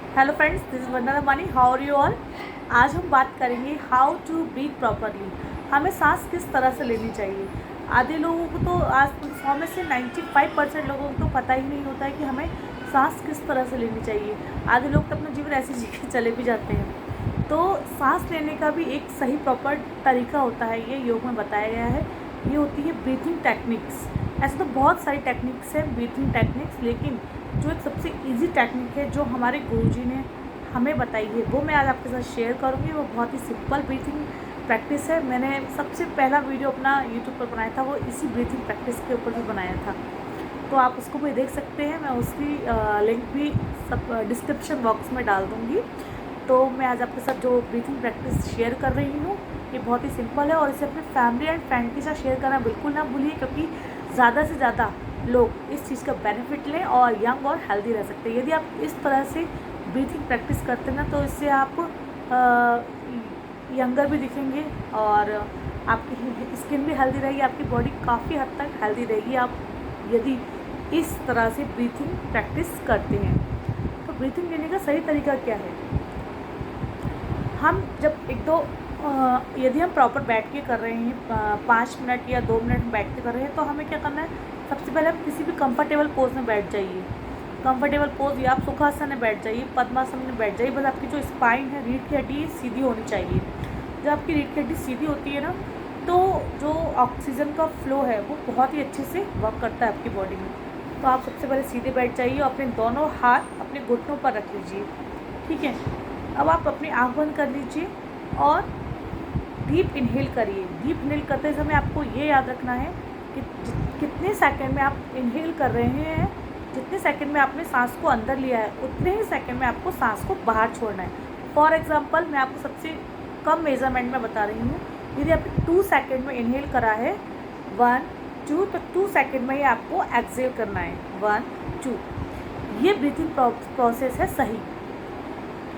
Hello friends, this is Vandana Mani. How are you all. आज हम बात करेंगे हाउ टू ब्रीथ प्रॉपरली। हमें सांस किस तरह से लेनी चाहिए। आधे लोगों को तो आज 100 में से 95% लोगों को तो पता ही नहीं होता है कि हमें सांस किस तरह से लेनी चाहिए। आधे लोग तो अपना जीवन ऐसे जी के चले भी जाते हैं। तो सांस लेने का भी एक सही प्रॉपर तरीका होता है, ये योग में बताया गया है। ये होती है ब्रीथिंग टेक्निक्स। ऐसे तो बहुत सारी टेक्निक्स हैं ब्रीथिंग टेक्निक्स, लेकिन जो एक सबसे इजी टेक्निक है जो हमारे गुरुजी ने हमें बताई है वो मैं आज आपके साथ शेयर करूँगी। वो बहुत ही सिंपल ब्रीथिंग प्रैक्टिस है। मैंने सबसे पहला वीडियो अपना यूट्यूब पर बनाया था, वो इसी ब्रीथिंग प्रैक्टिस के ऊपर भी बनाया था, तो आप उसको भी देख सकते हैं। मैं उसकी लिंक भी सब डिस्क्रिप्शन बॉक्स में डाल दूँगी। तो मैं आज आपके साथ जो ब्रीथिंग प्रैक्टिस शेयर कर रही हूँ ये बहुत ही सिंपल है, और इसे अपने फैमिली एंड फ्रेंड के साथ शेयर करना बिल्कुल ना भूलिए, क्योंकि ज़्यादा से ज़्यादा लोग इस चीज़ का बेनिफिट लें और यंग और हेल्दी रह सकते हैं। यदि आप इस तरह से ब्रीथिंग प्रैक्टिस करते हैं ना, तो इससे आप यंगर भी दिखेंगे और आपकी स्किन भी हेल्दी रहेगी, आपकी बॉडी काफ़ी हद तक हेल्दी रहेगी आप यदि इस तरह से ब्रीथिंग प्रैक्टिस करते हैं। तो ब्रीथिंग लेने का सही तरीका क्या है। हम जब यदि हम प्रॉपर बैठ के कर रहे हैं 5 मिनट या 2 मिनट बैठ के कर रहे हैं, तो हमें क्या करना है। सबसे पहले आप किसी भी कंफर्टेबल पोज में बैठ जाइए। कंफर्टेबल पोज या आप सुखासन में बैठ जाइए, पद्मासन में बैठ जाइए। बस आपकी जो स्पाइन है, रीढ़ की हड्डी सीधी होनी चाहिए। जब आपकी रीढ़ की हड्डी सीधी होती है ना, तो जो ऑक्सीजन का फ्लो है वो बहुत ही अच्छे से वर्क करता है आपकी बॉडी में। तो आप सबसे पहले सीधे बैठ जाइए और अपने दोनों हाथ अपने घुटनों पर रख लीजिए। ठीक है। अब आप अपनी आँख बंद कर लीजिए और डीप इनहेल करिए। डीप इनहेल करते समय आपको ये याद रखना है कि कितने सेकंड में आप इनहेल कर रहे हैं, जितने सेकंड में आपने सांस को अंदर लिया है उतने ही सेकंड में आपको सांस को बाहर छोड़ना है। फॉर एग्जांपल मैं आपको सबसे कम मेजरमेंट में बता रही हूँ। यदि आपने 2 सेकंड में इनहेल करा है 1 2, तो 2 सेकंड में ही आपको एक्सहेल करना है 1 2। ये ब्रीथिंग प्रोसेस है सही।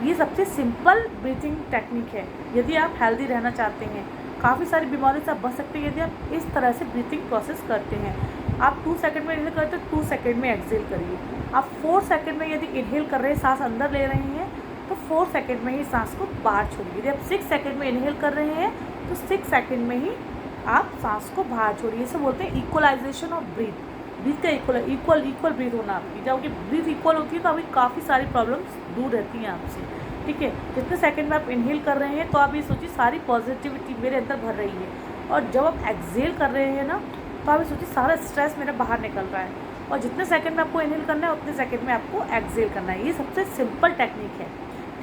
ये सबसे सिंपल ब्रीथिंग टेक्निक है। यदि आप हेल्दी रहना चाहते हैं, काफ़ी सारी बीमारियों से आप बच सकते हैं यदि आप इस तरह से ब्रीथिंग प्रोसेस करते हैं। आप 2 सेकंड में इनहेल करते हैं, 2 सेकंड में एक्सहेल करिए। आप 4 सेकंड में यदि इनहेल कर रहे हैं, सांस अंदर ले रहे हैं, तो 4 सेकंड में ही सांस को बाहर छोड़िए। यदि आप 6 सेकंड में इनहेल कर रहे हैं, तो 6 सेकंड में ही आप सांस को बाहर छोड़िए। इसे बोलते हैं इक्वलाइजेशन ऑफ ब्रीथ। ब्रीथ का इक्वल ब्रीथ होना आपकी। जब आपकी ब्रीथ इक्वल होती है तो अभी काफ़ी सारी प्रॉब्लम्स दूर रहती हैं आपसे। ठीक है। जितने सेकंड में आप इनहेल कर रहे हैं, तो आप ये सोचिए सारी पॉजिटिविटी मेरे अंदर भर रही है, और जब आप एक्सहेल कर रहे हैं ना, तो आप ये सोचिए सारा स्ट्रेस मेरा बाहर निकल रहा है। और जितने सेकंड में आपको इनहेल करना है उतने सेकंड में आपको एक्सहेल करना है। ये सबसे सिंपल टेक्निक है।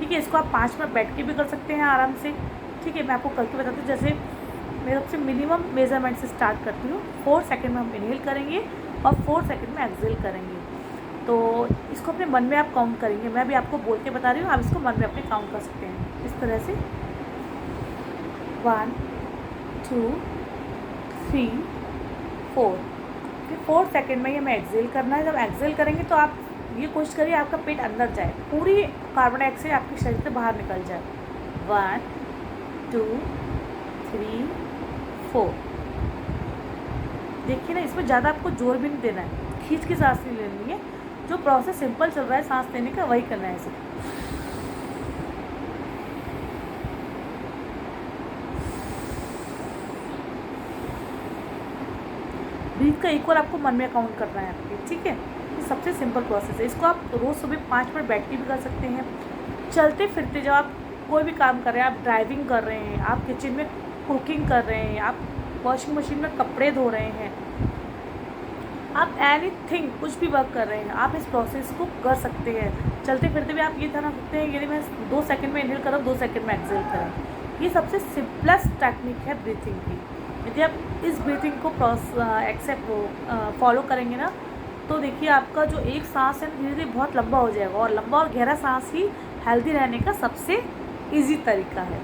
ठीक है। इसको आप 5 मिनट बैठ के भी कर सकते हैं आराम से। ठीक है। मैं आपको करके बताती हूँ। जैसे मैं सबसे मिनिमम मेजरमेंट से स्टार्ट करती हूँ। 4 सेकंड में हम इनहेल करेंगे और 4 सेकंड में एक्सहेल करेंगे। तो इसको अपने मन में आप काउंट करेंगे। मैं भी आपको बोल के बता रही हूँ, आप इसको मन में अपने काउंट कर सकते हैं इस तरह से 1 2 3 4। फिर 4 सेकंड में ये हमें एक्सहेल करना है। जब एक्सहेल करेंगे तो आप ये कोशिश करिए आपका पेट अंदर जाए, पूरी कार्बन डाइऑक्साइड आपके शरीर से बाहर निकल जाए। 1 2 3 4। देखिए ना, इसमें ज़्यादा आपको जोर भी नहीं देना है, खींच के सांस नहीं लेनी है। जो प्रोसेस सिंपल चल रहा है सांस लेने का, वही करना है इसे। ब्रीथ का इक्वल आपको मन में काउंट करना है आपके। ठीक है। ये सबसे सिंपल प्रोसेस है। इसको आप रोज़ सुबह 5 मिनट बैठ के भी कर सकते हैं। चलते फिरते जब आप कोई भी काम कर रहे हैं, आप ड्राइविंग कर रहे हैं, आप किचन में कुकिंग कर रहे हैं, आप वॉशिंग मशीन में कपड़े धो रहे हैं, आप एनीथिंग कुछ भी वर्क कर रहे हैं, आप इस प्रोसेस को कर सकते हैं। चलते फिरते भी आप ये ध्यान रख सकते हैं यदि मैं 2 सेकंड में इनहेल कर रहा हूँ, 2 सेकंड में एक्सहेल करें। ये सबसे सिंपलेस्ट टेक्निक है ब्रीथिंग की। यदि आप इस ब्रीथिंग को फॉलो करेंगे ना, तो देखिए आपका जो एक सांस है धीरे धीरे बहुत लंबा हो जाएगा, और लंबा और गहरा सांस ही हेल्दी रहने का सबसे ईजी तरीका है।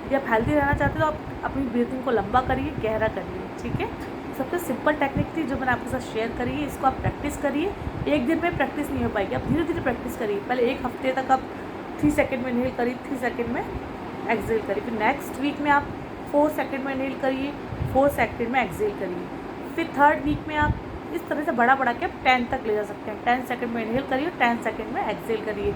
यदि आप हेल्दी रहना चाहते हो तो आप अपनी ब्रीथिंग को लंबा करिए, गहरा करिए। ठीक है। सबसे सिंपल टेक्निक थी जो मैंने आपके साथ शेयर करी है। इसको आप प्रैक्टिस करिए। एक दिन में प्रैक्टिस नहीं हो पाएगी, आप धीरे धीरे प्रैक्टिस करिए। पहले 1 हफ्ते तक आप 3 सेकंड में इनहेल करिए, 3 सेकंड में एक्सहेल करिए। फिर नेक्स्ट वीक में आप 4 सेकंड में इनहेल करिए, 4 सेकंड में एक्सहेल करिए। फिर 3rd वीक में आप इस तरह से बढ़ा के आप 10 तक ले जा सकते हैं। 10 सेकंड में इनहेल करिए, 10 सेकंड में एक्सहेल करिए।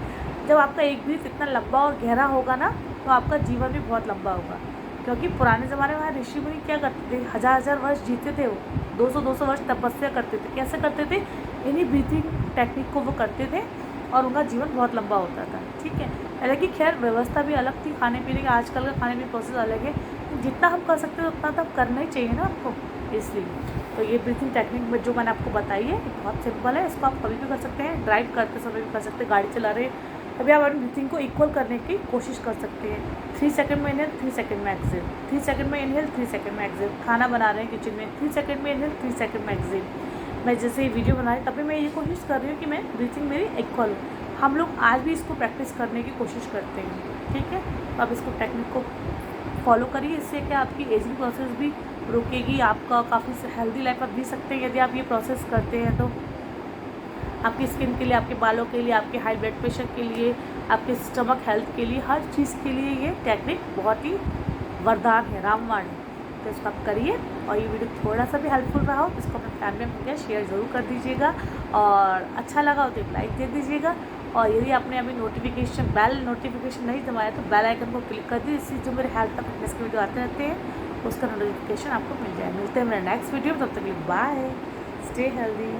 जब आपका एक ब्रीथ इतना लंबा और गहरा होगा ना, तो आपका जीवन भी बहुत लंबा होगा। क्योंकि पुराने ज़माने में हमारे ऋषि मुनि क्या करते थे, 1000-1000 वर्ष जीते थे, वो 200-200 वर्ष तपस्या करते थे। कैसे करते थे? इन्हीं ब्रीथिंग टेक्निक को वो करते थे और उनका जीवन बहुत लंबा होता था। ठीक है, हालांकि खैर व्यवस्था भी अलग थी खाने पीने की, आजकल का खाने पीने प्रोसेस अलग है। जितना हम कर सकते हैं उतना तो करना ही चाहिए ना आपको, इसलिए। तो ये ब्रीथिंग टेक्निक में जो मैंने आपको बताई है बहुत सिंपल है, इसको आप कभी भी कर सकते हैं, ड्राइव करते समय भी कर सकते हैं, गाड़ी चला रहे तभी आप अपनी ब्रीथिंग को इक्वल करने की कोशिश कर सकते हैं। 3 सेकंड में इनहेल, 3 सेकंड में एक्सेल, 3 सेकंड में इनहेल, 3 सेकंड में एक्सेल। खाना बना रहे हैं किचन में, 3 सेकंड में इनहेल, 3 सेकंड में एक्सेल। मैं जैसे ये वीडियो बना रही तभी मैं ये कोशिश कर रही हूँ कि मैं ब्रीथिंग मेरी इक्वल हो। हम लोग आज भी इसको प्रैक्टिस करने की कोशिश करते हैं। ठीक है, तो आप इसको टेक्निक को फॉलो करिए, इससे क्या आपकी एजिंग प्रोसेस भी रुकेगी, आपका काफ़ी हेल्दी लाइफ आप जी सकते हैं यदि आप ये प्रोसेस करते हैं। तो आपकी स्किन के लिए, आपके बालों के लिए, आपके हाई ब्लड प्रेशर के लिए, आपके स्टमक हेल्थ के लिए, हर चीज़ के लिए ये टेक्निक बहुत ही वरदान है, रामबाण है। तो इसको आप करिए, और ये वीडियो थोड़ा सा भी हेल्पफुल रहा हो तो इसको अपने फैमिली में मुझे शेयर ज़रूर कर दीजिएगा, और अच्छा लगा हो तो एक लाइक दे दीजिएगा। और यदि आपने अभी बेल नोटिफिकेशन नहीं दबाया तो बेल आइकन को क्लिक कर दीजिए, इससे जो मेरे हेल्थ और फिटनेस के वीडियो आते रहते हैं उसका नोटिफिकेशन आपको मिल जाए। मिलते हैं मेरे नेक्स्ट वीडियो में, तब तक के लिए बाय, स्टे हेल्दी।